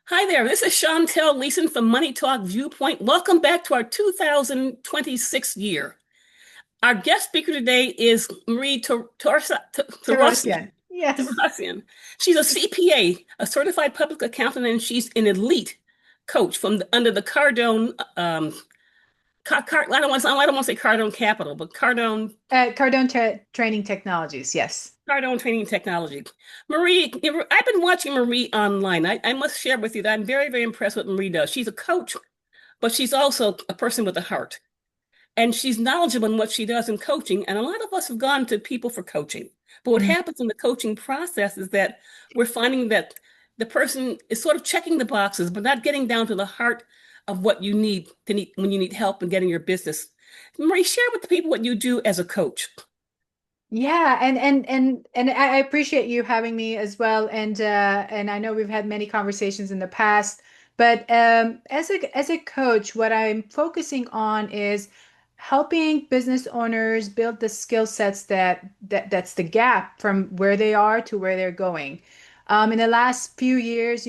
Hi there, this is Shauntel Leeson from Money Talk Viewpoint. Welcome back to our 2026 year. Our guest speaker today is Marie Torossian. Torossian. Yes. Torossian. She's a CPA, a certified public accountant, and she's an elite coach from under the Cardone. I don't want to say Cardone Capital, but Cardone Training Technologies. Yes. Cardone Training Technology. Marie, I've been watching Marie online. I must share with you that I'm very, very impressed with what Marie does. She's a coach, but she's also a person with a heart. And she's knowledgeable in what she does in coaching. And a lot of us have gone to people for coaching. But what Mm. happens in the coaching process is that we're finding that the person is sort of checking the boxes, but not getting down to the heart of what you need when you need help in getting your business. Marie, share with the people what you do as a coach. Yeah, and I appreciate you having me as well. And I know we've had many conversations in the past, but as a coach, what I'm focusing on is helping business owners build the skill sets that's the gap from where they are to where they're going. In the last few years,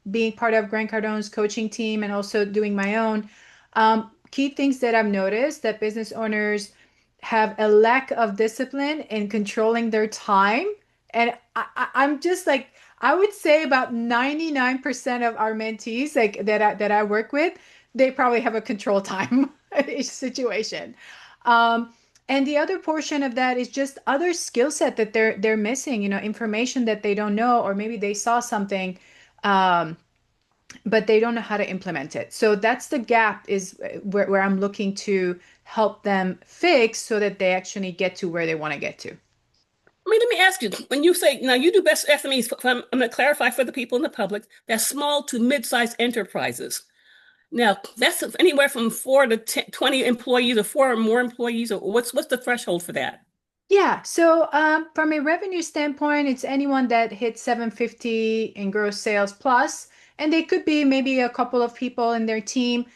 being part of Grant Cardone's coaching team and also doing my own, key things that I've noticed that business owners have a lack of discipline in controlling their time. And I'm just like, I would say about 99% of our mentees like that I work with, they probably have a control time situation. Um, and the other portion of that is just other skill set that they're missing, information that they don't know, or maybe they saw something, um, but they don't know how to implement it. So that's the gap is where I'm looking to help them fix so that they actually get to where they want to get to. Let me ask you, when you say now you do best SMEs, I'm going to clarify for the people in the public, that's small to mid-sized enterprises. Now, that's anywhere from 4 to 20 employees or four or more employees, or what's the threshold for that? Yeah, so from a revenue standpoint, it's anyone that hits 750 in gross sales plus, and they could be maybe a couple of people in their team,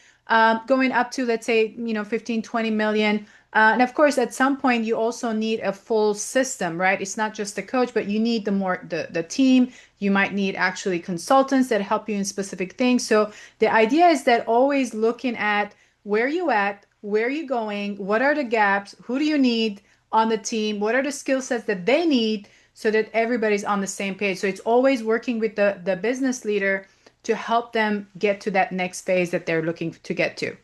going up to, let's say, 15, 20 million. And of course, at some point, you also need a full system, right? It's not just the coach, but you need the team. You might need actually consultants that help you in specific things. So the idea is that always looking at where are you going, what are the gaps, who do you need on the team, what are the skill sets that they need so that everybody's on the same page. So it's always working with the business leader to help them get to that next phase that they're looking to get to.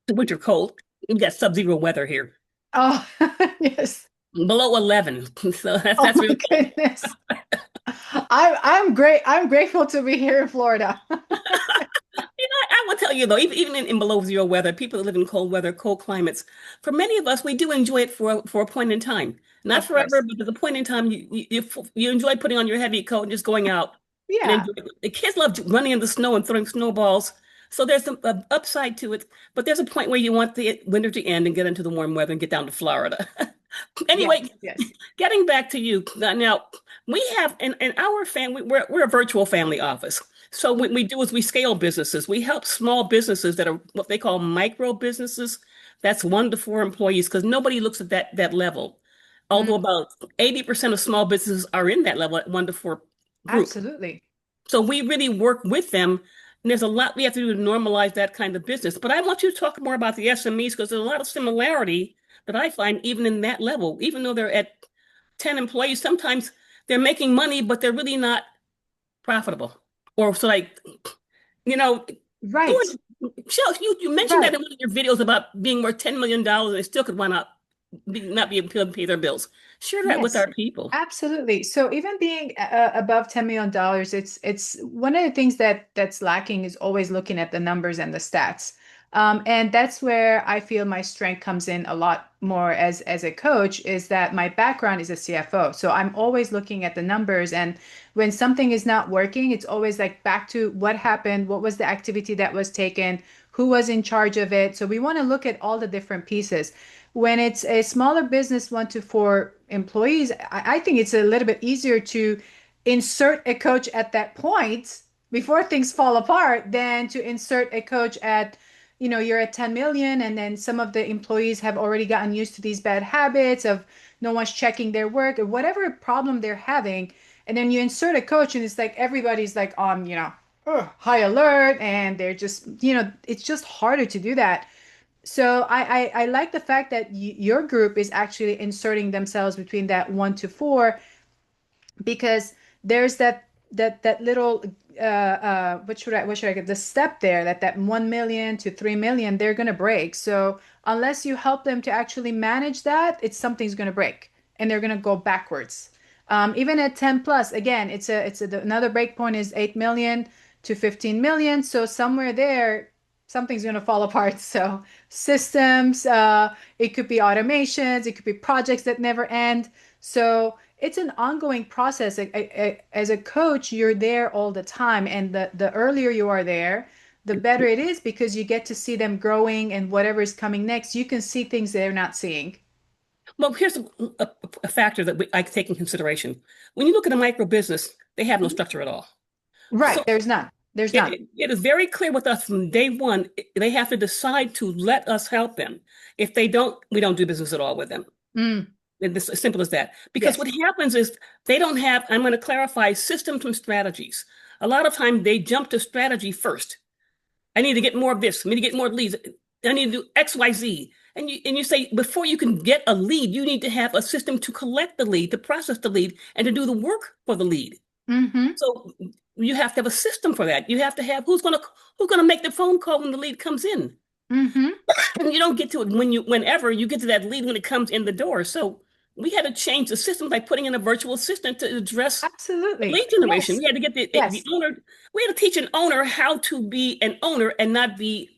The winter cold. We got sub-zero weather here, Oh, yes. below 11. So that's Oh that's my real cold. goodness. I'm great. I'm grateful to be here in Florida. I will tell you though, even in below zero weather, people that live in cold weather, cold climates, for many of us, we do enjoy it for a point in time. Not Of forever, course. but there's a point in time you enjoy putting on your heavy coat and just going out and Yeah. enjoy it. The kids love running in the snow and throwing snowballs. So there's some upside to it, but there's a point where you want the winter to end and get into the warm weather and get down to Florida. Yes. Anyway, Yes. getting back to you now, we have in our family, we're a virtual family office. So what we do is we scale businesses. We help small businesses that are what they call micro businesses. That's 1 to 4 employees because nobody looks at that level. Mm, Although about 80% of small businesses are in that level at 1 to 4 group. absolutely. So we really work with them. And there's a lot we have to do to normalize that kind of business. But I want you to talk more about the SMEs because there's a lot of similarity that I find even in that level, even though they're at 10 employees, sometimes they're making money, but they're really not profitable. Or so like, you know, go Right. ahead. Shell, you mentioned that Right. in one of your videos about being worth $10 million and they still could not be able to pay their bills. Share that with Yes, our people. absolutely. So even being above $10 million, it's one of the things that's lacking is always looking at the numbers and the stats. And that's where I feel my strength comes in a lot more as a coach, is that my background is a CFO. So I'm always looking at the numbers, and when something is not working, it's always like back to what happened, what was the activity that was taken, who was in charge of it. So we want to look at all the different pieces. When it's a smaller business, 1 to 4 employees, I think it's a little bit easier to insert a coach at that point before things fall apart than to insert a coach at, you're at 10 million and then some of the employees have already gotten used to these bad habits of no one's checking their work or whatever problem they're having. And then you insert a coach, and it's like everybody's like on, high alert, and they're just, it's just harder to do that. So I like the fact that your group is actually inserting themselves between that 1 to 4, because there's that little what should I get, the step there, that 1 million to 3 million they're gonna break. So unless you help them to actually manage that, it's something's gonna break and they're gonna go backwards. Even at 10 plus, again, another break point is 8 million to 15 million. So somewhere there, something's gonna fall apart. So systems, it could be automations, it could be projects that never end. So it's an ongoing process. As a coach, you're there all the time, and the earlier you are there, the better it is, because you get to see them growing, and whatever is coming next, you can see things they're not seeing. Well, here's a factor that I take in consideration. When you look at a micro business, they have no structure at all. Right, So there's none. There's none. it is very clear with us from day one. They have to decide to let us help them. If they don't, we don't do business at all with them. Mm, It's as simple as that. Because what yes. happens is they don't have, I'm going to clarify, systems and strategies. A lot of time they jump to strategy first. I need to get more of this. I need to get more leads. I need to do X, Y, Z. And you say before you can get a lead, you need to have a system to collect the lead, to process the lead, and to do the work for the lead. Mm-hmm. So you have to have a system for that. You have to have who's gonna make the phone call when the lead comes in. Mm-hmm. And you don't get to it whenever you get to that lead when it comes in the door. So we had to change the system by putting in a virtual assistant to address Absolutely. lead generation. Yes. We had to get the Yes. owner. We had to teach an owner how to be an owner and not be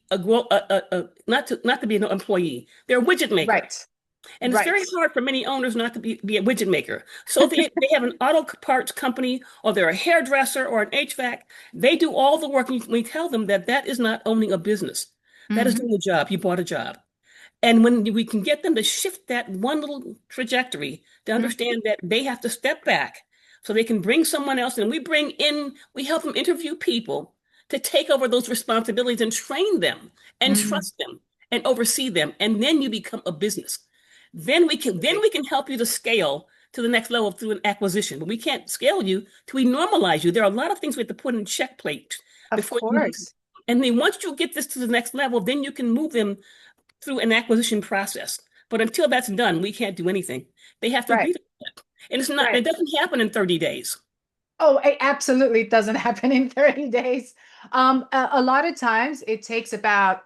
not to be an employee. They're a widget maker. Right. And it's very Right. hard for many owners not to be a widget maker. So if they have an auto parts company or they're a hairdresser or an HVAC, they do all the work. And we tell them that that is not owning a business. That is Mm-hmm. doing a job. You bought a job. And when we can get them to shift that one little trajectory to Mm-hmm. understand that they have to step back so they can bring someone else, and we help them interview people to take over those responsibilities and train them and Mm-hmm. trust them and oversee them. And then you become a business. Then we can help you to scale to the next level through an acquisition. But we can't scale you till we normalize you. There are a lot of things we have to put in check plate Of before you move. course. And then once you get this to the next level, then you can move them through an acquisition process. But until that's done, we can't do anything. They have to Right. agree to that. And it Right. doesn't happen in 30 days. Oh, it absolutely doesn't happen in 30 days. A lot of times it takes about,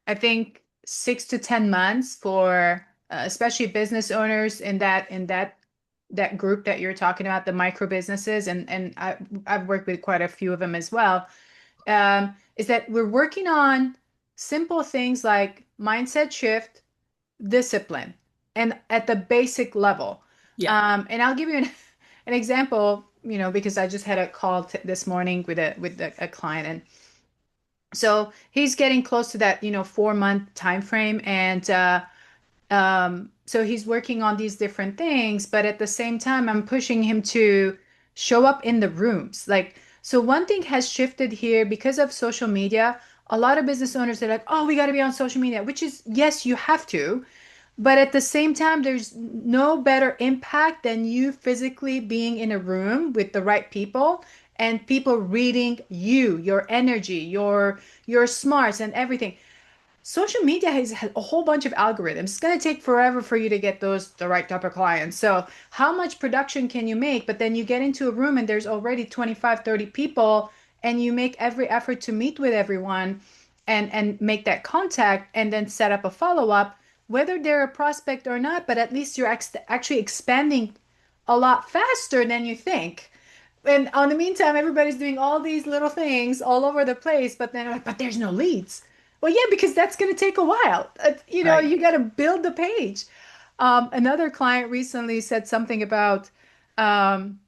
I think, 6 to 10 months for especially business owners in that group that you're talking about, the micro businesses, and I've worked with quite a few of them as well. Is that we're working on simple things like mindset shift, discipline, and at the basic level. Yeah. And I'll give you an example, because I just had a call this morning with a client, and so he's getting close to that, 4 month time frame, and so he's working on these different things, but at the same time, I'm pushing him to show up in the rooms. Like, so one thing has shifted here because of social media. A lot of business owners are like, oh, we got to be on social media, which is, yes, you have to. But at the same time, there's no better impact than you physically being in a room with the right people and people reading you, your energy, your smarts and everything. Social media has a whole bunch of algorithms. It's going to take forever for you to get the right type of clients. So how much production can you make? But then you get into a room and there's already 25, 30 people, and you make every effort to meet with everyone and make that contact and then set up a follow-up, whether they're a prospect or not, but at least you're actually expanding a lot faster than you think. And on the meantime, everybody's doing all these little things all over the place, but then like, but there's no leads. Well, yeah, because that's going to take a while. Right. You got to build the page. Another client recently said something about, um,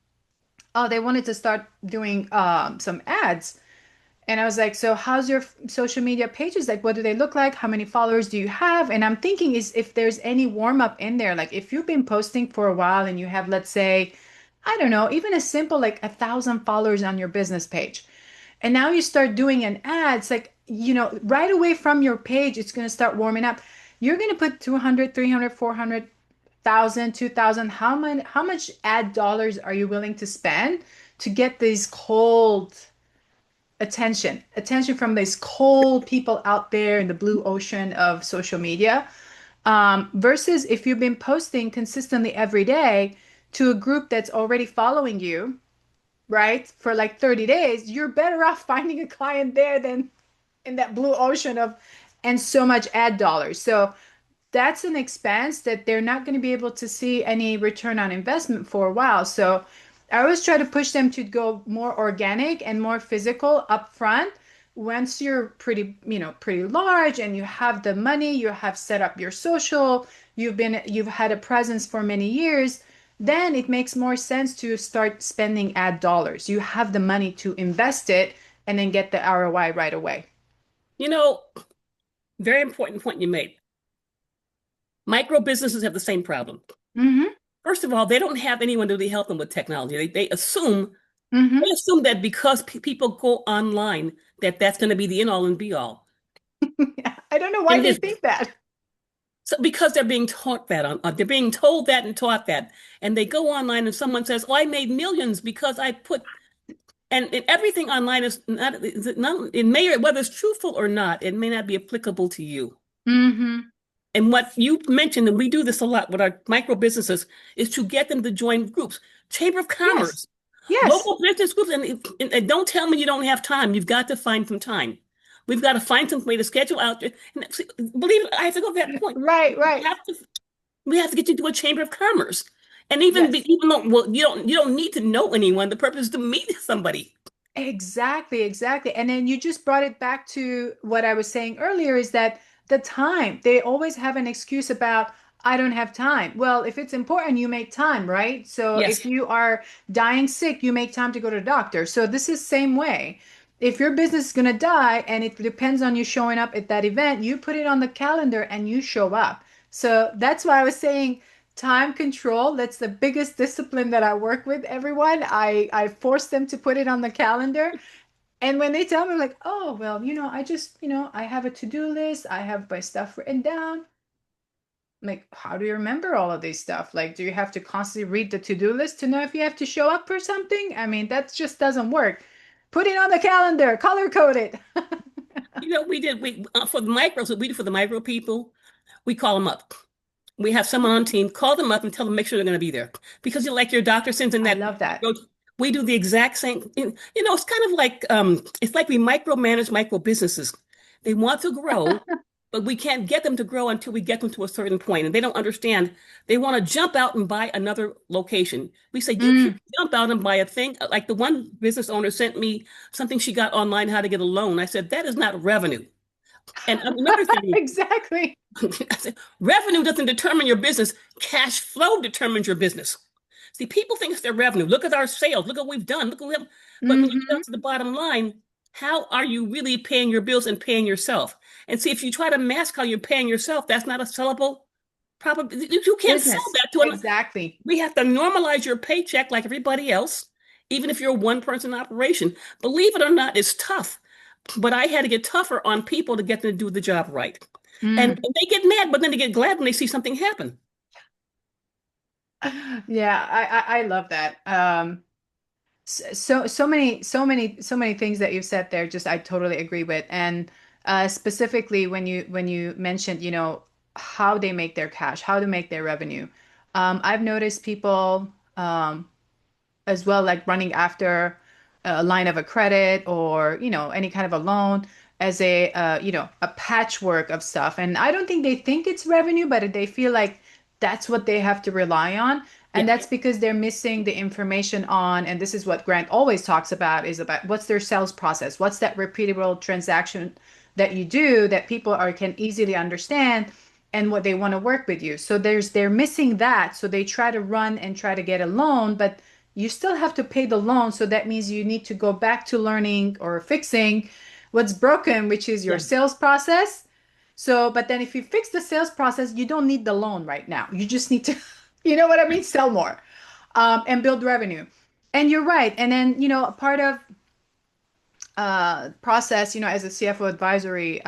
oh, they wanted to start doing some ads. And I was like, so how's your social media pages? Like, what do they look like? How many followers do you have? And I'm thinking is if there's any warm up in there, like if you've been posting for a while and you have, let's say, I don't know, even a simple like 1,000 followers on your business page. And now you start doing an ad, it's like, right away from your page, it's going to start warming up. You're going to put 200, 300, 400 1,000, 2,000, how much ad dollars are you willing to spend to get these cold attention from these cold people out there in the blue ocean of social media, versus if you've been posting consistently every day to a group that's already following you, right? For like 30 days, you're better off finding a client there than in that blue ocean of and so much ad dollars. So that's an expense that they're not going to be able to see any return on investment for a while. So I always try to push them to go more organic and more physical upfront. Once you're pretty large and you have the money, you have set up your social, you've had a presence for many years, then it makes more sense to start spending ad dollars. You have the money to invest it and then get the ROI right away. You know, very important point you made. Micro businesses have the same problem. Mm-hmm. First of all, they don't have anyone to really help them with technology. They assume they Mm-hmm. assume that because people go online, that that's going to be the end all and be all. I don't know why And it they isn't. think that. So because they're being taught that they're being told that and taught that, and they go online and someone says, "Oh, I made millions because I put," and everything online is it not it may whether it's truthful or not, it may not be applicable to you. Mm-hmm. And what you mentioned, and we do this a lot with our micro businesses, is to get them to join groups, Chamber of Yes. Commerce, Yes. local business groups, and don't tell me you don't have time. You've got to find some time. We've got to find some way to schedule out. And see, believe it, I have to go to that point. Right, We right. have to we have to get you to a Chamber of Commerce. And even Yes. even though well, you don't need to know anyone. The purpose is to meet somebody. Exactly, exactly. And then you just brought it back to what I was saying earlier is that the time, they always have an excuse about, I don't have time. Well, if it's important, you make time, right? So Yes. if you are dying sick, you make time to go to the doctor. So this is same way. If your business is going to die and it depends on you showing up at that event, you put it on the calendar and you show up. So that's why I was saying time control. That's the biggest discipline that I work with everyone. I force them to put it on the calendar. And when they tell me like, "Oh, well, I just, I have a to-do list. I have my stuff written down." I'm like, "How do you remember all of these stuff? Like, do you have to constantly read the to-do list to know if you have to show up for something? I mean, that just doesn't work. Put it on the calendar, color code it." We for the micros, what we do for the micro people, we call them up. We have someone on team, call them up and tell them make sure they're going to be there. Because like your doctor sends in I that, love that. we do the exact same. It's kind of like it's like we micromanage micro businesses. They want to grow, but we can't get them to grow until we get them to a certain point, and they don't understand. They want to jump out and buy another location. We say you can't Mm. jump out and buy a thing. Like the one business owner sent me something she got online, how to get a loan. I said that is not revenue. And another thing, Exactly. I said, revenue doesn't determine your business. Cash flow determines your business. See, people think it's their revenue. Look at our sales. Look at what we've done. Look at what we have. But when you get Hmm. down to the bottom line, how are you really paying your bills and paying yourself? And see, if you try to mask how you're paying yourself, that's not a sellable. Probably you can't sell Business. that to an. Exactly. We have to normalize your paycheck like everybody else, even if you're a one-person operation. Believe it or not, it's tough. But I had to get tougher on people to get them to do the job right. And Mm. they get mad, but then they get glad when they see something happen. Yeah, I love that. So many things that you've said there, just I totally agree with. And specifically when you mentioned, how they make their cash, how to make their revenue. I've noticed people as well, like running after a line of a credit or, any kind of a loan as a patchwork of stuff. And I don't think they think it's revenue, but they feel like that's what they have to rely on. And Yeah, that's because they're missing the information on, and this is what Grant always talks about, is about what's their sales process? What's that repeatable transaction that you do that people can easily understand and what they want to work with you. So they're missing that. So they try to run and try to get a loan, but you still have to pay the loan. So that means you need to go back to learning or fixing what's broken, which is your yeah. sales process. So, but then if you fix the sales process, you don't need the loan right now. You just need to, you know what I mean? Sell more, and build revenue. And you're right. And then, a part of process, as a CFO advisory,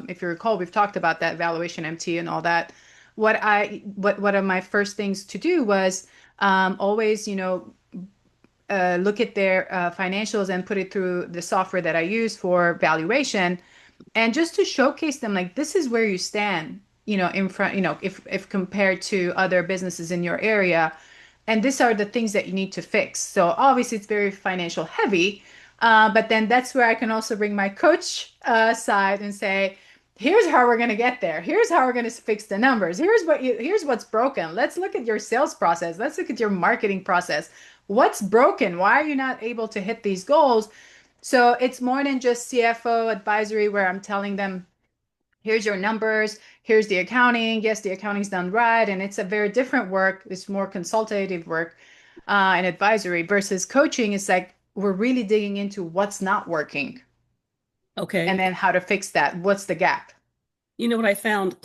if you recall, we've talked about that valuation MT and all that. what one of my first things to do was always, look at their financials and put it through the software that I use for valuation, and just to showcase them like this is where you stand, in front, if compared to other businesses in your area, and these are the things that you need to fix. So obviously it's very financial heavy, but then that's where I can also bring my coach side and say, here's how we're going to get there. Here's how we're going to fix the numbers. Here's what's broken. Let's look at your sales process. Let's look at your marketing process. What's broken? Why are you not able to hit these goals? So it's more than just CFO advisory where I'm telling them, here's your numbers, here's the accounting. Yes, the accounting's done right. And it's a very different work. It's more consultative work and advisory versus coaching. It's like we're really digging into what's not working and Okay. then how to fix that. What's the gap? You know what I found?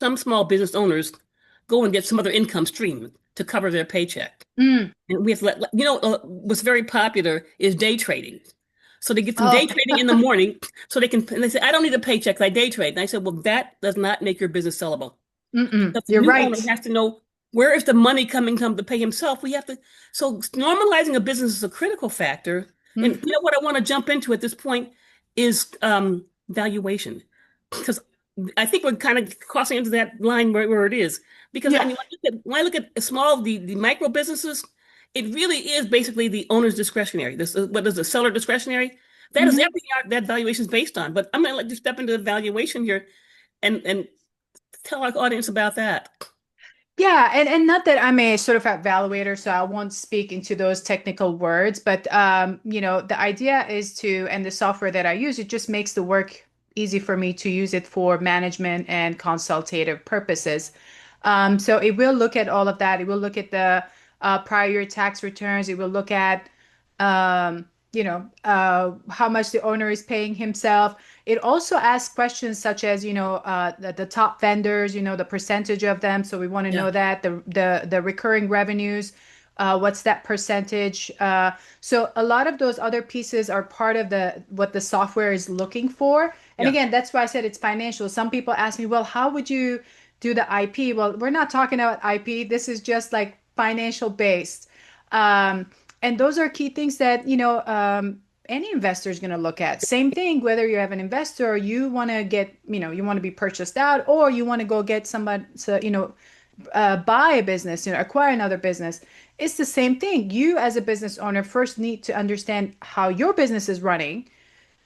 Some small business owners go and get some other income stream to cover their paycheck. Mm. And we have to what's very popular is day trading. So they get some day Oh, trading in the morning so they can, and they say, I don't need a paycheck, I day trade. And I said, well, that does not make your business sellable. mm-mm. Because the You're new owner right. has to know where is the money coming from to pay himself. We have to, so normalizing a business is a critical factor. And Hmm. what I want to jump into at this point is valuation. Because I think we're kind of crossing into that line where it is. Because I Yeah. mean, when I look at the micro businesses, it really is basically the owner's discretionary. This is what is the seller discretionary? That is Hmm. everything that valuation is based on. But I'm going to let you step into the valuation here and tell our audience about that. Yeah, and not that I'm a sort of evaluator, so I won't speak into those technical words, but the idea is to, and the software that I use, it just makes the work easy for me to use it for management and consultative purposes. So it will look at all of that. It will look at the prior year tax returns. It will look at how much the owner is paying himself. It also asks questions such as, the top vendors, the percentage of them. So we want to Yeah, know that the recurring revenues, what's that percentage? So a lot of those other pieces are part of the what the software is looking for. And yeah. again, that's why I said it's financial. Some people ask me, well, how would you do the IP? Well, we're not talking about IP. This is just like financial based. Um, and those are key things that, any investor is going to look at. Same thing, whether you have an investor or you want to get, you want to be purchased out or you want to go get somebody, so, buy a business, acquire another business. It's the same thing. You, as a business owner, first need to understand how your business is running,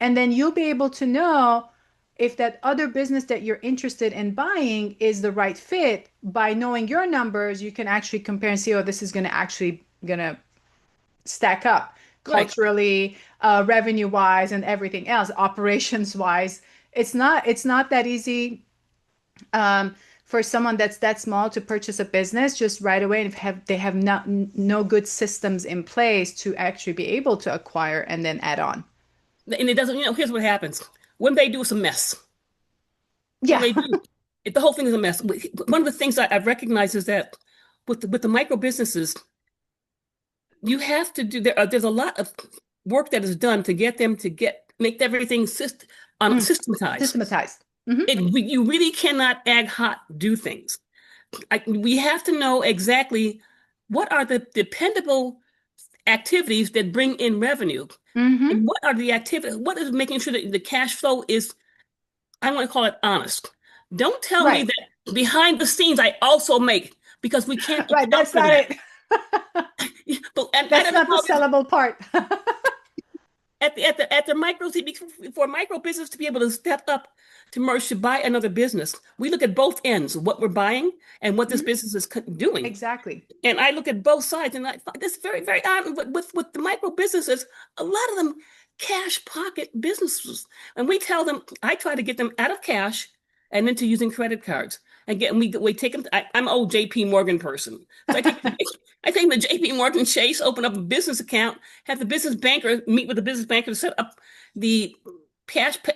and then you'll be able to know if that other business that you're interested in buying is the right fit. By knowing your numbers, you can actually compare and see, oh, this is going to stack up Right. culturally, revenue wise, and everything else, operations wise. It's not that easy for someone that's that small to purchase a business just right away and have they have not no good systems in place to actually be able to acquire and then add on. And it doesn't, here's what happens. When they do, it's a mess. When Yeah. they do, the whole thing is a mess. One of the things I've recognized is that with the micro businesses, you have to do there's a lot of work that is done to get them to make everything Mm. systematized. Systematized. Hmm. You really cannot ad hoc do things. We have to know exactly what are the dependable activities that bring in revenue, Hmm. and what are the activities, what is making sure that the cash flow is, I want to call it honest. Don't tell me Right. that behind the scenes I also make, because we can't Right. account That's for not that. it. But I That's don't know not the how sellable part. at the micro for micro business to be able to step up to merge to buy another business. We look at both ends, what we're buying and what this Mhm. business is doing. Exactly. And I look at both sides, and I find this very, very odd. With the micro businesses, a lot of them cash pocket businesses, and we tell them. I try to get them out of cash and into using credit cards. And we take them. I'm an old J.P. Morgan person, so I take them to J.P. Morgan Chase, open up a business account, have the business banker meet with the business banker to set up the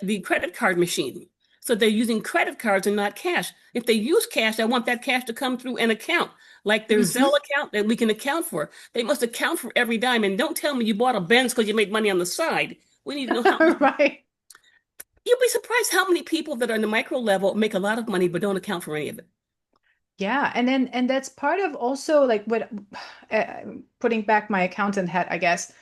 the credit card machine. So they're using credit cards and not cash. If they use cash, I want that cash to come through an account, like their Zelle Hmm. account that we can account for. They must account for every dime. And don't tell me you bought a Benz because you made money on the side. We need to know how much. Right. You'll be surprised how many people that are in the micro level make a lot of money but don't account for any of it. Yeah, and that's part of also like what uh, putting back my accountant hat, I guess.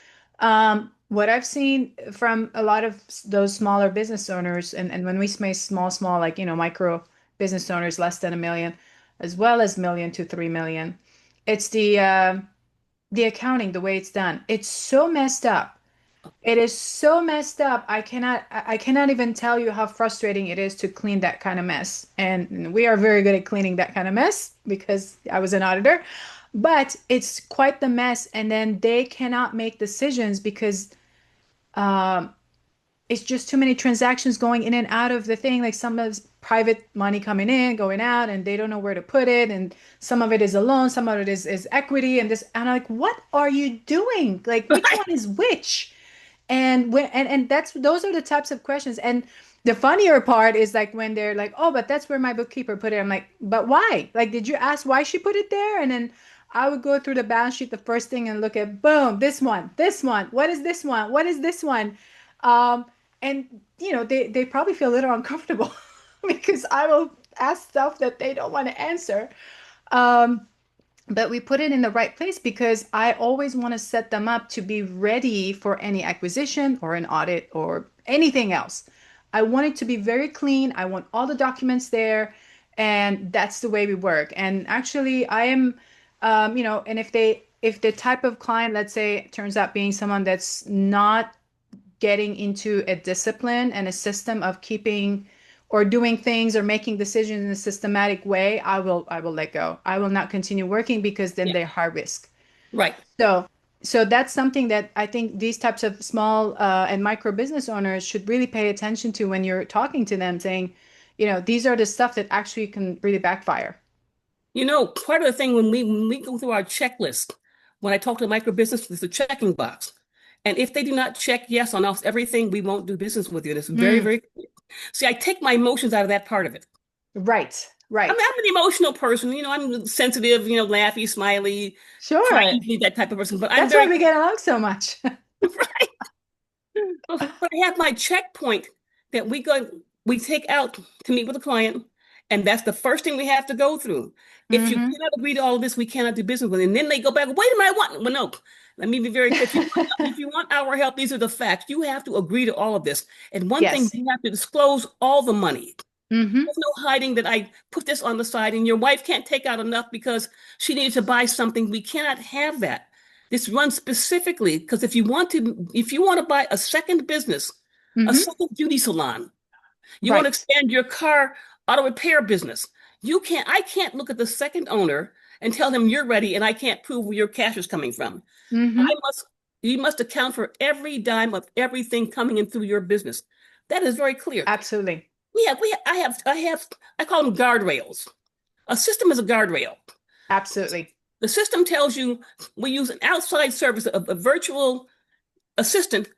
What I've seen from a lot of those smaller business owners, and when we say small, like micro business owners less than 1 million, as well as 1 million to 3 million, it's the accounting, the way it's done. It's so messed up. It is so messed up. I cannot even tell you how frustrating it is to clean that kind of mess. And we are very good at cleaning that kind of mess because I was an auditor. But it's quite the mess. And then they cannot make decisions because um, it's just too many transactions going in and out of the thing. Like some of it's private money coming in, going out, and they don't know where to put it. And some of it is a loan, some of it is equity, and this. And I'm like, what are you doing? Like, which Right? one is which? And when and that's those are the types of questions. And the funnier part is like when they're like, "Oh, but that's where my bookkeeper put it." I'm like, "But why? Like, did you ask why she put it there?" And then I would go through the balance sheet the first thing and look at, boom, this one, this one. What is this one? What is this one? Um, and they probably feel a little uncomfortable because I will ask stuff that they don't want to answer. Um, but we put it in the right place because I always want to set them up to be ready for any acquisition or an audit or anything else. I want it to be very clean. I want all the documents there, and that's the way we work. And actually, I am, and if the type of client, let's say, turns out being someone that's not getting into a discipline and a system of keeping or doing things or making decisions in a systematic way, I will let go. I will not continue working because then Yeah. they're high risk. Right. So so that's something that I think these types of small and micro business owners should really pay attention to when you're talking to them, saying, these are the stuff that actually can really backfire. Part of the thing when we go through our checklist, when I talk to micro business, there's a checking box. And if they do not check yes on almost everything, we won't do business with you. And it's very, Mm, very clear. See, I take my emotions out of that part of it. right, I'm, right. I'm an emotional person. I'm sensitive, laughy, smiley, cry Sure. easily, that type of person. But I'm That's why very we get along so much. right. But I have my checkpoint that we take out to meet with a client, and that's the first thing we have to go through. If you Hmm. cannot agree to all of this, we cannot do business with it. And then they go back, wait a minute, I want, well, no. Let me be very clear. If you want our help, these are the facts. You have to agree to all of this. And one thing, Yes. you have to disclose all the money. Hmm. There's no hiding that I put this on the side and your wife can't take out enough because she needed to buy something. We cannot have that. This runs specifically because if you want to buy a second business, a Hmm. second beauty salon, you want to Right. expand your car auto repair business. I can't look at the second owner and tell him you're ready and I can't prove where your cash is coming from. I Hmm. must, you must account for every dime of everything coming in through your business. That is very clear. Absolutely. I call them guardrails. A system is a guardrail. Absolutely. The system tells you we use an outside service, a virtual assistant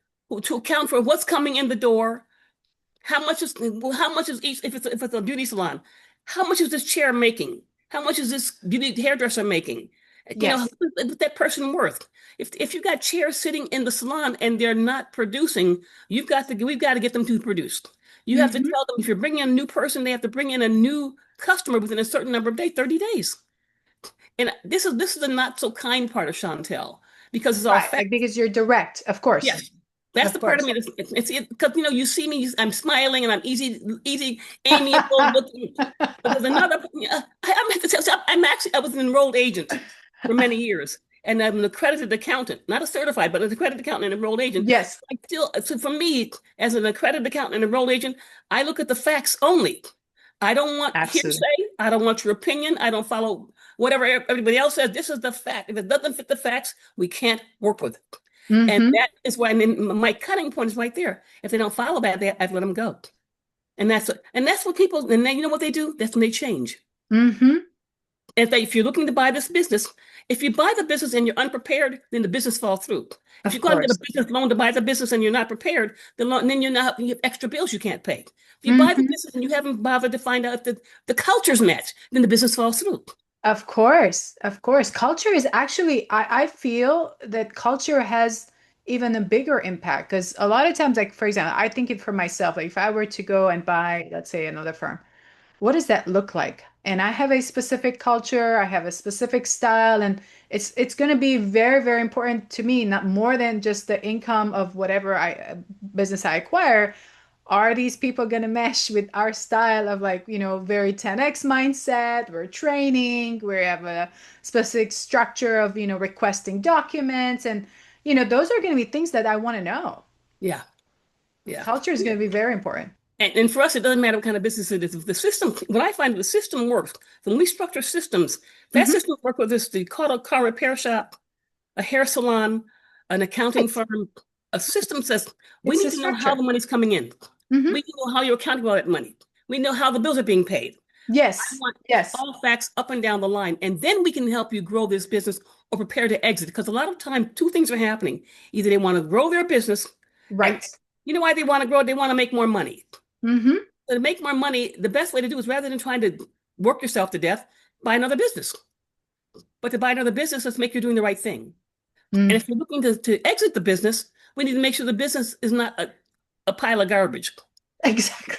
to account for what's coming in the door, how much is each if it's a beauty salon, how much is this chair making? How much is this beauty hairdresser making? Yes. What's that person worth? If you got chairs sitting in the salon and they're not producing, we've got to get them to produce. You have to Hmm. tell them if you're bringing in a new person, they have to bring in a new customer within a certain number of days, 30 days. And this is the not so kind part of Chantel because it's all Right. fact. Like because you're direct, of course. Yes. That's Of the part of course. me it's because you see me, I'm smiling and I'm easy, amiable looking. But there's another. I'm have to tell. I was an enrolled agent for many years, and I'm an accredited accountant, not a certified, but an accredited accountant and enrolled agent. Yes. So for me, as an accredited accountant and enrolled agent, I look at the facts only. I don't want Absolutely. hearsay. I don't want your opinion. I don't follow whatever everybody else says. This is the fact. If it doesn't fit the facts, we can't work with it. And Hmm. that is why my cutting point is right there. If they don't follow that, I've let them go. And that's what people, and then you know what they do? That's when they change. Hmm. If you're looking to buy this business, if you buy the business and you're unprepared, then the business falls through. If Of you go and get a course. business loan to buy the business and you're not prepared, the loan, then you have extra bills you can't pay. If you buy the Hmm. business and you haven't bothered to find out if the cultures match, then the business falls through. Of course. Of course. Culture is actually, I feel that culture has even a bigger impact. Because a lot of times, like for example, I think it for myself, like if I were to go and buy, let's say, another firm, what does that look like? And I have a specific culture, I have a specific style, and it's going to be very, very important to me, not more than just the income of whatever I business I acquire. Are these people going to mesh with our style of like, very 10x mindset? We're training, we have a specific structure of, requesting documents, and those are going to be things that I want to know. Yeah, yeah. Culture is going to be very important. And for us, it doesn't matter what kind of business it is. If the system, what I find the system works, when we structure systems, that Hmm. system work with us, the car repair shop, a hair salon, an accounting Right. firm, a system says we It's need the to know how the structure. money's coming in. We Hmm. need to know how you're accounting for that money. We know how the bills are being paid. I Yes. want Yes. all facts up and down the line. And then we can help you grow this business or prepare to exit. Because a lot of time, two things are happening. Either they want to grow their business, and Right. you know why they want to grow? They want to make more money. Hmm. So to make more money, the best way to do is rather than trying to work yourself to death, buy another business. But to buy another business, let's make you doing the right thing. And Mm. if you're looking to exit the business, we need to make sure the business is not a pile of garbage. Exactly.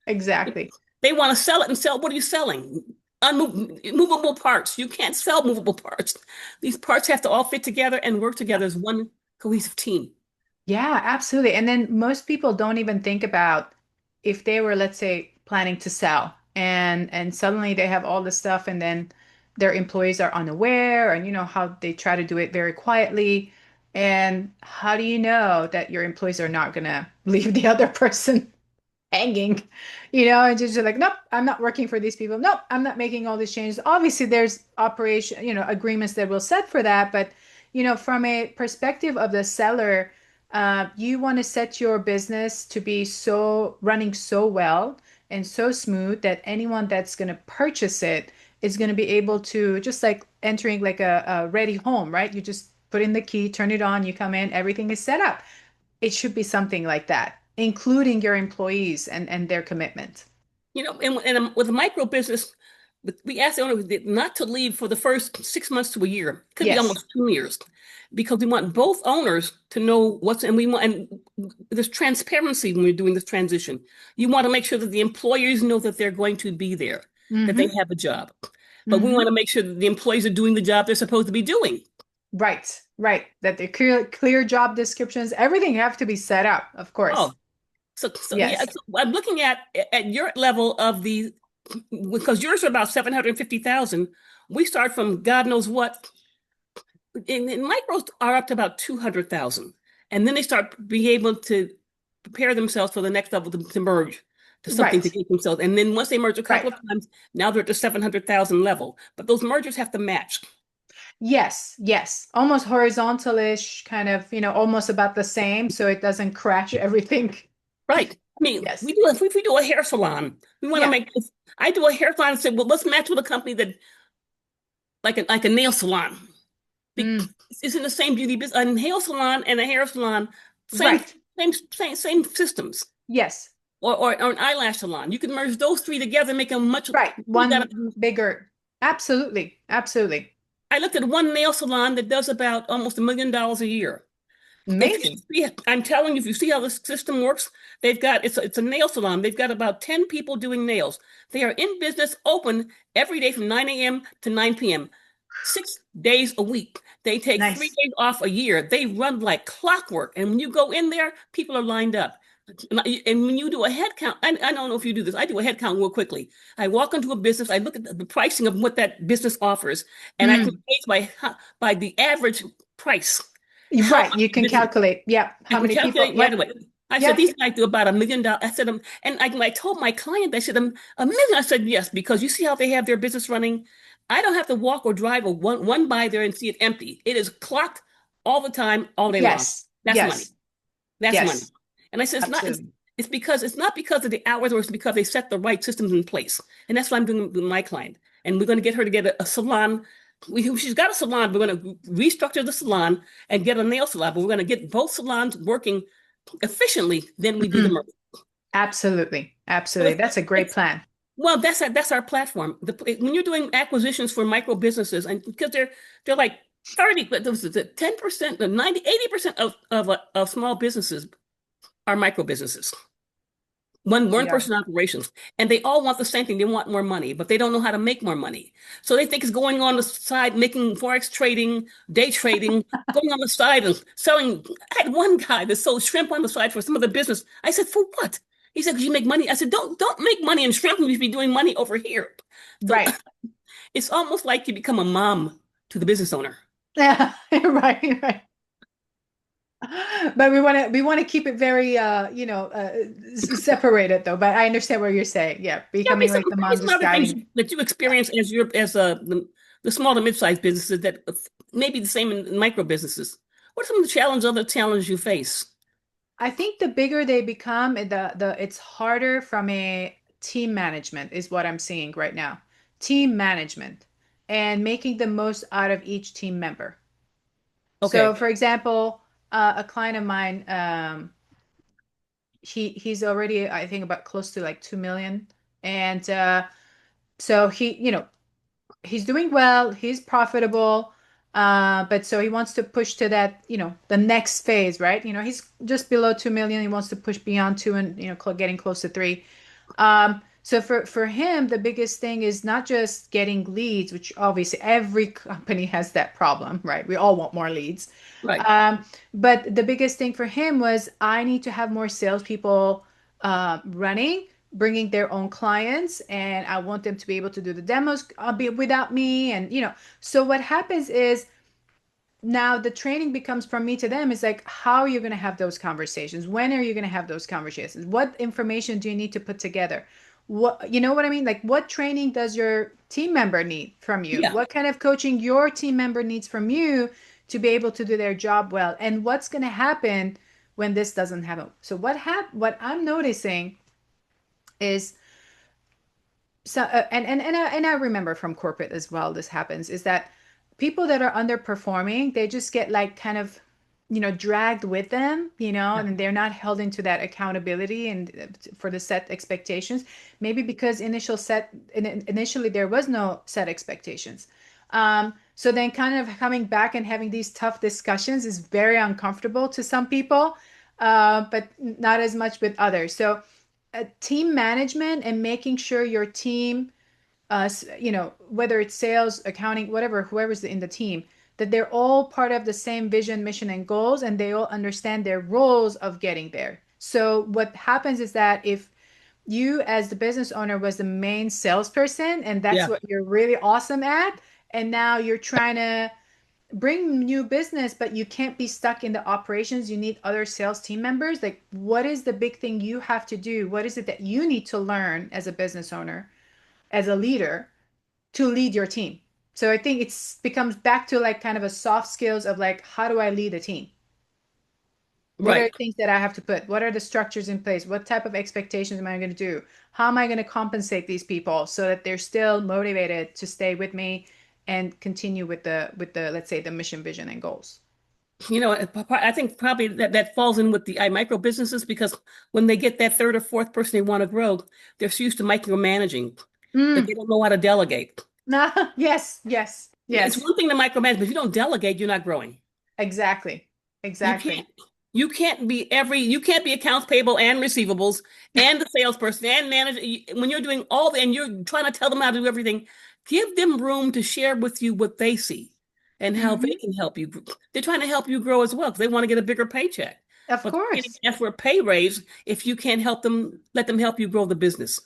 Exactly. They want to sell it and sell. What are you selling? Movable parts. You can't sell movable parts. These parts have to all fit together and work together as one cohesive team. Yeah, absolutely. And then most people don't even think about if they were, let's say, planning to sell and suddenly they have all this stuff and then their employees are unaware and how they try to do it very quietly. And how do you know that your employees are not gonna leave the other person hanging, and just like, nope, I'm not working for these people. Nope, I'm not making all these changes. Obviously, there's operation, agreements that will set for that. But, from a perspective of the seller, you want to set your business to be so running so well and so smooth that anyone that's going to purchase it is going to be able to just like entering like a ready home, right? You just put in the key, turn it on, you come in, everything is set up. It should be something like that, including your employees and their commitment. And with a micro business, we ask the owner not to leave for the first 6 months to a year. Could be Yes. almost 2 years, because we want both owners to know and we want, and there's transparency when we're doing this transition. You want to make sure that the employers know that they're going to be there, that they Mm-hmm. have a job. But we want Mm-hmm. to make sure that the employees are doing the job they're supposed to be doing. Right. Right. That the clear job descriptions, everything have to be set up, of course. Oh, so yeah, Yes. so I'm looking at your level of the because yours are about 750,000. We start from God knows what. And micros are up to about 200,000. And then they start being able to prepare themselves for the next level to merge to something to Right. get themselves. And then once they merge a couple Right. of times, now they're at the 700,000 level. But those mergers have to match. Yes. Yes. Almost horizontalish, kind of, almost about the same, so it doesn't crash everything. Right. I mean, Yes. if we do a hair salon, we want to Yeah. make this. I do a hair salon and say, well, let's match with a company that like a nail salon. Mm. It's in the same beauty business. A nail salon and a hair salon, same Right. same systems. Yes. Or an eyelash salon. You can merge those three together and make them much. Right. We got. One bigger. Absolutely. Absolutely. I looked at one nail salon that does about almost $1 million a year. If you Amazing. see, I'm telling you, if you see how this system works, they've got it's a nail salon. They've got about 10 people doing nails. They are in business, open every day from 9 a.m. to 9 p.m. 6 days a week. They take three Nice. days off a year. They run like clockwork. And when you go in there, people are lined up. And when you do a head count, I don't know if you do this. I do a head count real quickly. I walk into a business, I look at the pricing of what that business offers, and I can Mm. gauge by the average price how Right. much You the can business. calculate. Yep. I How can many people? calculate right Yep. away. I said, Yep. these guys do about $1 million. I said, and I told my client, I said, a million. I said, yes, because you see how they have their business running. I don't have to walk or drive or one by there and see it empty. It is clocked all the time, all day long. Yes. That's money. Yes. That's money. Yes. And I said, Absolutely. it's not because of the hours, or it's because they set the right systems in place. And that's what I'm doing with my client. And we're going to get her to get a salon. She's got a salon. We're going to restructure the salon and get a nail salon. But we're going to get both salons working efficiently. Then we do the Mhm. merge. Absolutely. So Absolutely. That's a great plan. well, that's our platform. When you're doing acquisitions for micro businesses, and because they're like 30, but those the 10%, the 90, 80% of small businesses are micro businesses. One Yeah. person operations, and they all want the same thing. They want more money, but they don't know how to make more money. So they think it's going on the side, making forex trading, day trading, going on the side and selling. I had one guy that sold shrimp on the side for some other business. I said, for what? He said, because you make money. I said, don't make money in shrimp. You should be doing money over here. So Right. it's almost like you become a mom to the business owner. Yeah, right, right. But we want to keep it very separated though. But I understand what you're saying. Yeah, becoming like the Tell me mom some just other things guiding. that you Yeah. experience the small to mid-sized businesses that may be the same in micro businesses. What are some of the other challenges you face? I think the bigger they become, the it's harder from a team management is what I'm seeing right now. Team management and making the most out of each team member. So, Okay, for example, a client of mine, he's already I think about close to like 2 million, and so he's doing well, he's profitable, but so he wants to push to that, the next phase, right? He's just below 2 million. He wants to push beyond two and, getting close to three. So for him, the biggest thing is not just getting leads, which obviously every company has that problem, right? We all want more leads. right, Um, but the biggest thing for him was I need to have more salespeople running, bringing their own clients, and I want them to be able to do the demos without me. And so what happens is now the training becomes from me to them is like, how are you going to have those conversations? When are you going to have those conversations? What information do you need to put together? What, you know what I mean? Like, what training does your team member need from you? yeah, What kind of coaching your team member needs from you to be able to do their job well? And what's going to happen when this doesn't happen? So what I'm noticing is, so and I remember from corporate as well, this happens, is that people that are underperforming, they just get like kind of dragged with them, yeah, and they're not held into that accountability and for the set expectations, maybe because initially there was no set expectations. So then kind of coming back and having these tough discussions is very uncomfortable to some people, but not as much with others. So team management and making sure your team, whether it's sales, accounting, whatever, whoever's in the team, that they're all part of the same vision, mission, and goals, and they all understand their roles of getting there. So what happens is that if you as the business owner was the main salesperson and that's yeah. what you're really awesome at, and now you're trying to bring new business, but you can't be stuck in the operations. You need other sales team members. Like, what is the big thing you have to do? What is it that you need to learn as a business owner, as a leader, to lead your team? So I think it's becomes back to like kind of a soft skills of like, how do I lead a team? What are Right. the things that I have to put? What are the structures in place? What type of expectations am I going to do? How am I going to compensate these people so that they're still motivated to stay with me and continue with the let's say the mission, vision, and goals? I think probably that falls in with the micro businesses because when they get that third or fourth person they want to grow, they're so used to micromanaging that Mm. they don't know how to delegate. Yes, yes, It's yes. one thing to micromanage, but if you don't delegate, you're not growing. Exactly. You Exactly. can't you can't be accounts payable and receivables and the salesperson and manager when you're doing all and you're trying to tell them how to do everything. Give them room to share with you what they see and how they Hmm. can help you. They're trying to help you grow as well because they want to get a bigger paycheck. Of But they can't course. even ask for a pay raise if you can't help them, let them help you grow the business.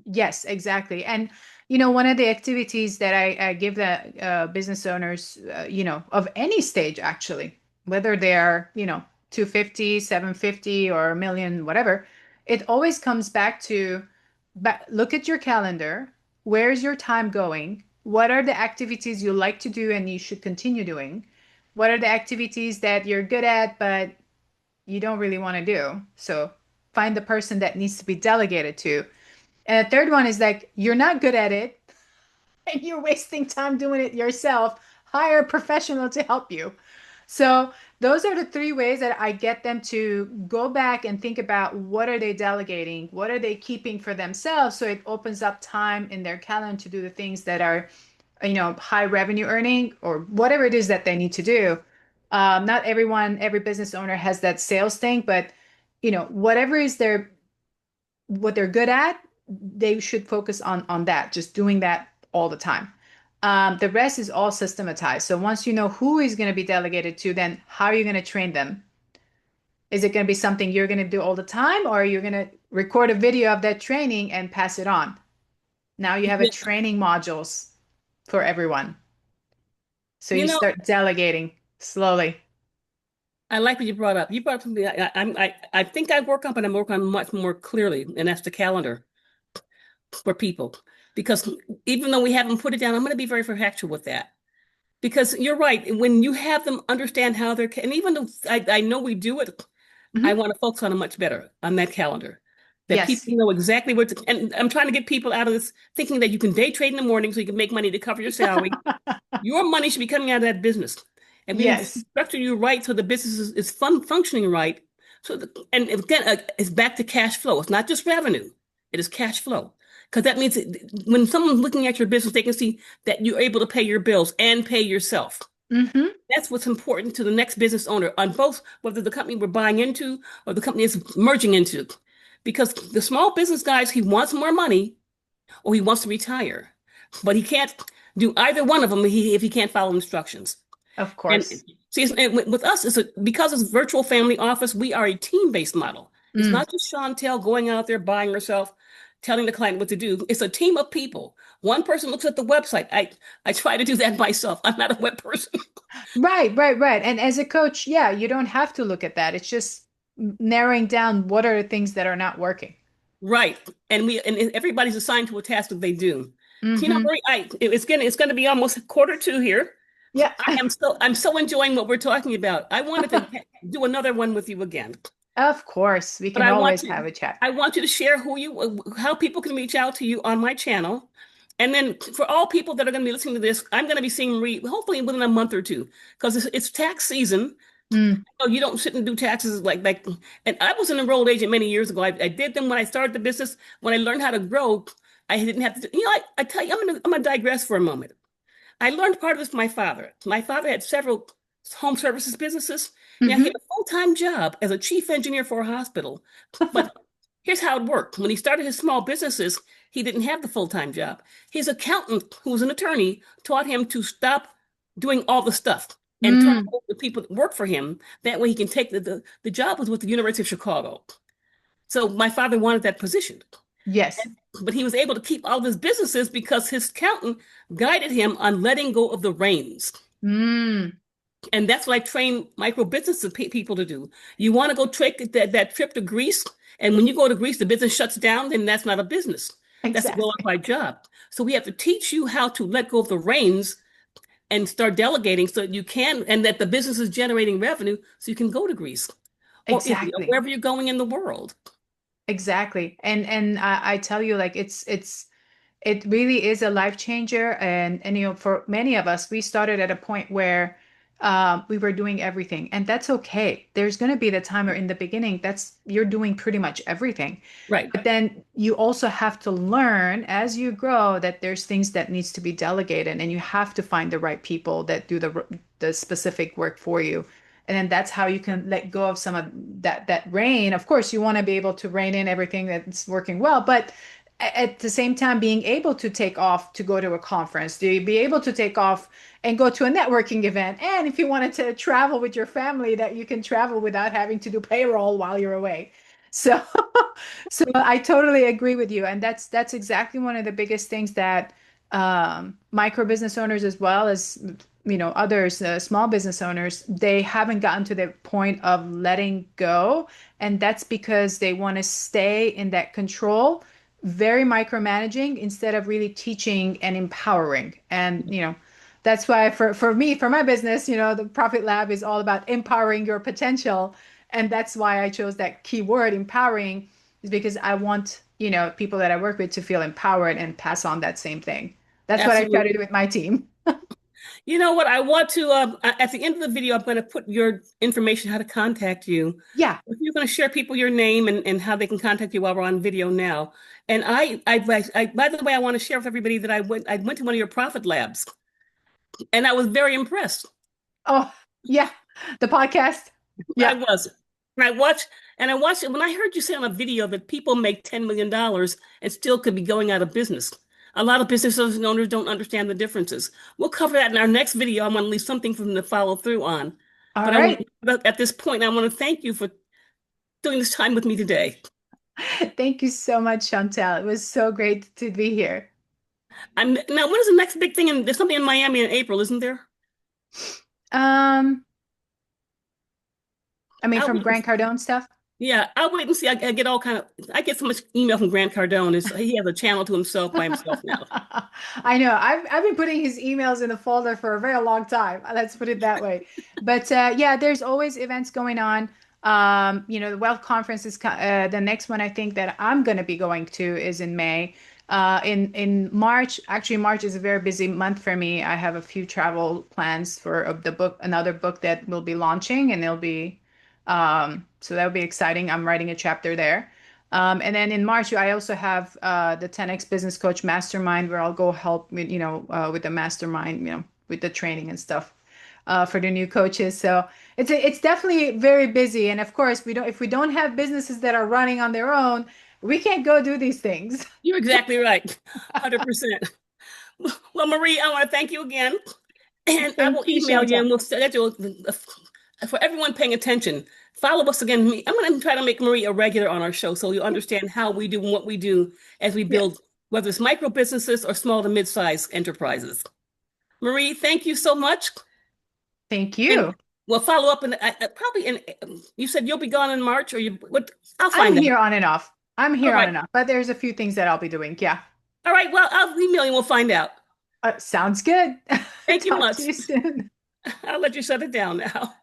Yes, exactly. And one of the activities that I give the business owners, of any stage actually, whether they are, 250, 750, or a million, whatever, it always comes back to look at your calendar. Where's your time going? What are the activities you like to do and you should continue doing? What are the activities that you're good at, but you don't really want to do? So find the person that needs to be delegated to. And the third one is like, you're not good at it and you're wasting time doing it yourself. Hire a professional to help you. So those are the three ways that I get them to go back and think about what are they delegating? What are they keeping for themselves? So it opens up time in their calendar to do the things that are high revenue earning or whatever it is that they need to do. Not everyone, every business owner has that sales thing, but whatever is what they're good at, they should focus on that, just doing that all the time. The rest is all systematized. So once you know who is going to be delegated to, then how are you going to train them? Is it going to be something you're going to do all the time, or you're going to record a video of that training and pass it on? Now you have a Yeah. training modules for everyone. So You you know, start delegating slowly. I like what you brought up. You brought up something I think I work on, but I'm working on much more clearly, and that's the calendar for people. Because even though we haven't put it down, I'm going to be very factual with that. Because you're right, when you have them understand how they're, and even though I know we do it, I Mhm. want to focus on it much better on that calendar. That Yes. people know exactly what to, and I'm trying to get people out of this thinking that you can day trade in the morning so you can make money to cover your salary. Your money should be coming out of that business. And we need to Yes. structure you right so the business is functioning right. So and again, it's back to cash flow. It's not just revenue. It is cash flow. Because that means when someone's looking at your business, they can see that you're able to pay your bills and pay yourself. Hmm. That's what's important to the next business owner on both, whether the company we're buying into or the company is merging into. Because the small business guys, he wants more money or he wants to retire, but he can't do either one of them if he can't follow instructions. Of And course. see, and with us, because it's virtual family office, we are a team-based model. It's Mm. not just Chantel going out there buying herself, telling the client what to do. It's a team of people. One person looks at the website. I try to do that myself. I'm not a web person. Right, right, right. And as a coach, yeah, you don't have to look at that. It's just narrowing down what are the things that are not working. Right. And everybody's assigned to a task that they do. Hmm. Marie, it's gonna be almost quarter two here. Yeah, I'm so enjoying what we're talking about. I wanted to do another one with you again. of course. We But can always have a chat. I want you to share how people can reach out to you on my channel. And then for all people that are going to be listening to this, I'm going to be seeing Marie hopefully within a month or two because it's tax season. Mm. Oh, you don't sit and do taxes like, and I was an enrolled agent many years ago. I did them when I started the business. When I learned how to grow, I didn't have to. I tell you, I'm gonna digress for a moment. I learned part of this from my father. My father had several home services businesses. Now he had Hmm. a full-time job as a chief engineer for a hospital. But here's how it worked. When he started his small businesses, he didn't have the full-time job. His accountant, who was an attorney, taught him to stop doing all the stuff and turn Mm. over the people that work for him. That way he can take the job was with the University of Chicago. So my father wanted that position. Yes. But he was able to keep all of his businesses because his accountant guided him on letting go of the reins. Mm. And that's what I train micro business people to do. You want to go take that trip to Greece, and when you go to Greece, the business shuts down, then that's not a business. That's a Exactly. glorified job. So we have to teach you how to let go of the reins and start delegating so that you can, and that the business is generating revenue so you can go to Greece or Italy or Exactly. wherever you're going in the world. Exactly. And I tell you, like it really is a life changer. And for many of us, we started at a point where we were doing everything, and that's okay. There's going to be the time where in the beginning, that's you're doing pretty much everything. Right. But then you also have to learn as you grow that there's things that needs to be delegated, and you have to find the right people that do the specific work for you. And then that's how you can let go of some of that reign. Of course, you want to be able to rein in everything that's working well, but at the same time being able to take off to go to a conference, to be able to take off and go to a networking event. And if you wanted to travel with your family, that you can travel without having to do payroll while you're away. So so I totally agree with you. And that's exactly one of the biggest things that micro business owners as well as others, small business owners, they haven't gotten to the point of letting go. And that's because they want to stay in that control, very micromanaging instead of really teaching and empowering. And that's why for me, for my business, the Profit Lab is all about empowering your potential. And that's why I chose that keyword, empowering, is because I want, people that I work with to feel empowered and pass on that same thing. That's what I try to Absolutely. do with my team. You know what? I want to, at the end of the video, I'm going to put your information, how to contact you. Yeah. If you're going to share people your name and how they can contact you while we're on video now. And by the way, I want to share with everybody that I went to one of your profit labs and I was very impressed. Oh, yeah. The podcast. I Yeah. was. And I watched it when I heard you say on a video that people make $10 million and still could be going out of business. A lot of business owners don't understand the differences. We'll cover that in our next video. I want to leave something for them to follow through on. All But right. at this point, I want to thank you for doing this time with me today. Thank you so much, Chantel. It was so great to be here. Now, what is the next big thing? There's something in Miami in April, isn't there? Um, I mean, I'll from wait and Grant Cardone stuff. Yeah, I'll wait and see. I get all kind of, I get so much email from Grant Cardone. He has a channel to himself by himself now. I know. I've been putting his emails in a folder for a very long time. Let's put it that way. But yeah, there's always events going on. The Wealth Conference is the next one I think that I'm going to be going to is in May. In March, actually March is a very busy month for me. I have a few travel plans for the book, another book that will be launching, and it'll be so that'll be exciting. I'm writing a chapter there. And then in March, I also have the 10X Business Coach Mastermind, where I'll go help with the mastermind, with the training and stuff for the new coaches. So it's definitely very busy. And of course, we don't if we don't have businesses that are running on their own, we can't go do these things. You're exactly right. 100%. Well, Marie, I want to thank you again. And I will Thank you, email you Chantal. and we'll schedule for everyone paying attention. Follow us again. I'm going to try to make Marie a regular on our show so you'll understand how we do and what we do as we Yes. build, whether it's micro businesses or small to mid-sized enterprises. Marie, thank you so much. Thank And you. we'll follow up probably you said you'll be gone in March or what? I'll I'm find out. here on and off. I'm All here on right. and off, but there's a few things that I'll be doing. Yeah. All right. Well, I'll email you and we'll find out. Sounds good. Thank you Talk to much. you soon. I'll let you shut it down now.